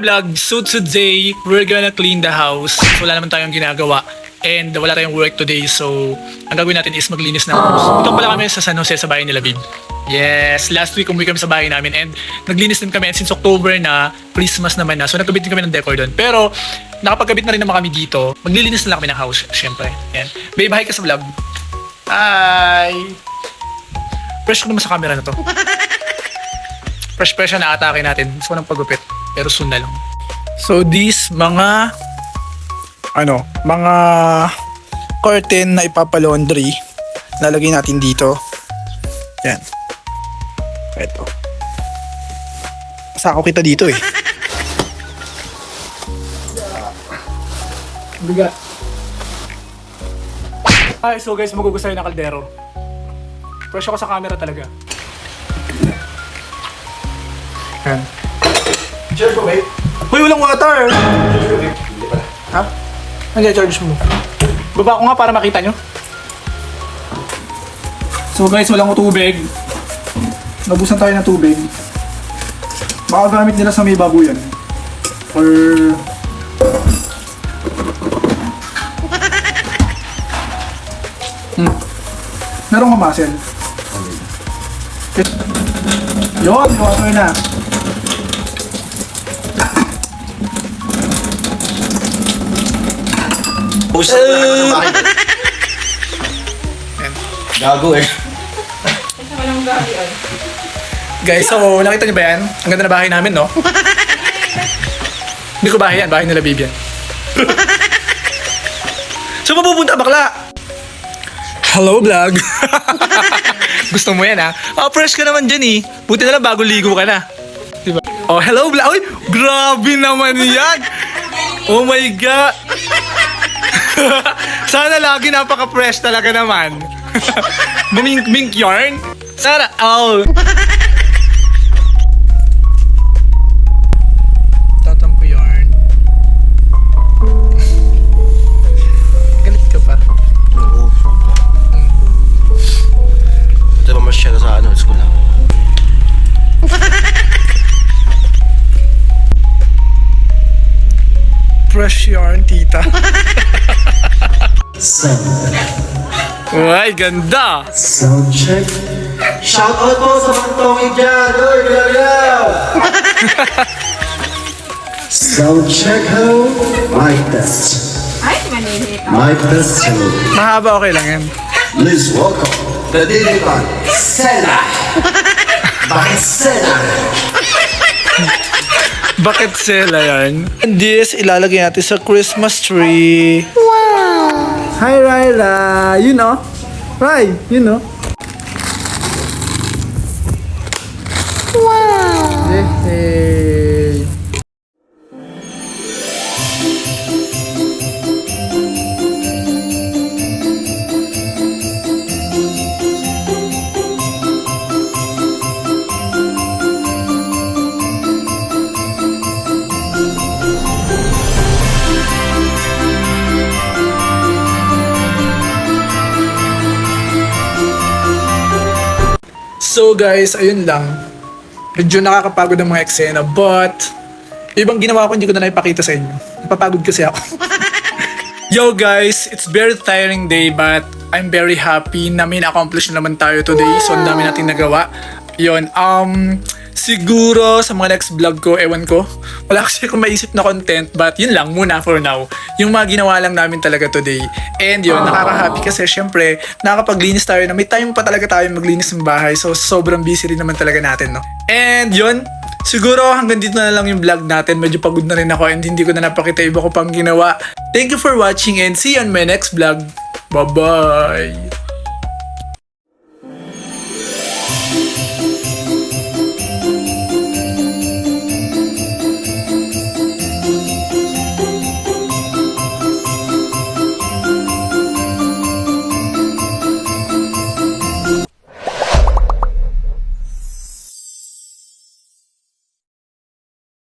vlog. So today, we're gonna clean the house. Wala naman tayong ginagawa. And wala tayong work today. So, ang gagawin natin is maglinis ng house. Ito pala kami sa San Jose, sa bahay nila, babe. Yes, last week umuwi kami sa bahay namin. And naglinis din kami. And since October na, Christmas naman na. So, nagkabit din kami ng decor doon. Pero, nakapagkabit na rin naman kami dito. Maglilinis na lang kami ng house, syempre. Yan. Babe, hi ka sa vlog. Hi! Fresh ko naman sa camera na to. Fresh na atake natin. Gusto ko ng pagupit. Pero soon na lang. So, these mga curtain na ipapalaundry, lalagay natin dito. Yan. Ito. Sako kita dito eh. Bigat. Hi, so guys, magugustuhin na kaldero. Fresh ako sa camera talaga. Yan. Cheers ko, babe. Uy, walang water! Hindi pala. Ha? Ano charge mo? Baba ko nga para makita nyo. So guys, walang tubig. Nabusan tayo ng tubig. Baka gamit nila sa may babuyan. Or... Merong kamasin. Yun, water na. Gago eh. Guys, so nakita niyo ba yan? Ang ganda na bahay namin, no? Hindi ko bahay yan, bahay nila Bibian. So mapupunta bakla? Hello vlog. Gusto mo yan ha? Oh, fresh ka naman dyan eh. Buti na lang bago ligo ka na. Diba? Oh, hello vlog. Uy, grabe naman yan. Oh my God. Sana lagi napaka-fresh talaga naman. Mink yarn? Sana, oh. Tatampo yarn. Galit ka pa. Oo. Ito ba masyado sa school lang? Fresh yarn, tita. Sound. Uy, ganda! Sound check. Shout out po sa mga tongig dyan. Oy, galaw! Sound check ho. Mic test. Ay, manihit. Mic test ho. Mahaba, okay lang yan. Please welcome the Dilipan Sena. Bakit Sena? Bakit sila yan? And this, ilalagay natin sa Christmas tree. Wow! Hi, Ryla! You know? Ry, you know? Wow! Hey! So guys, ayun lang. Medyo nakakapagod ang mga eksena, but ibang ginawa ko hindi ko na naipakita sa inyo. Napapagod kasi ako. Yo guys, it's very tiring day but I'm very happy na may na-accomplish na naman tayo today. So ang dami nating nagawa. Yun, siguro sa mga next vlog ko, ewan ko. Wala kasi akong maisip na content but yun lang muna for now. Yung mga ginawa lang namin talaga today. And yun, nakaka-happy kasi syempre, nakakapaglinis tayo na may time pa talaga tayo maglinis ng bahay. So sobrang busy rin naman talaga natin, no? And yun, siguro hanggang dito na lang yung vlog natin. Medyo pagod na rin ako and hindi ko na napakita iba ko pang ginawa. Thank you for watching and see you on my next vlog. Bye-bye!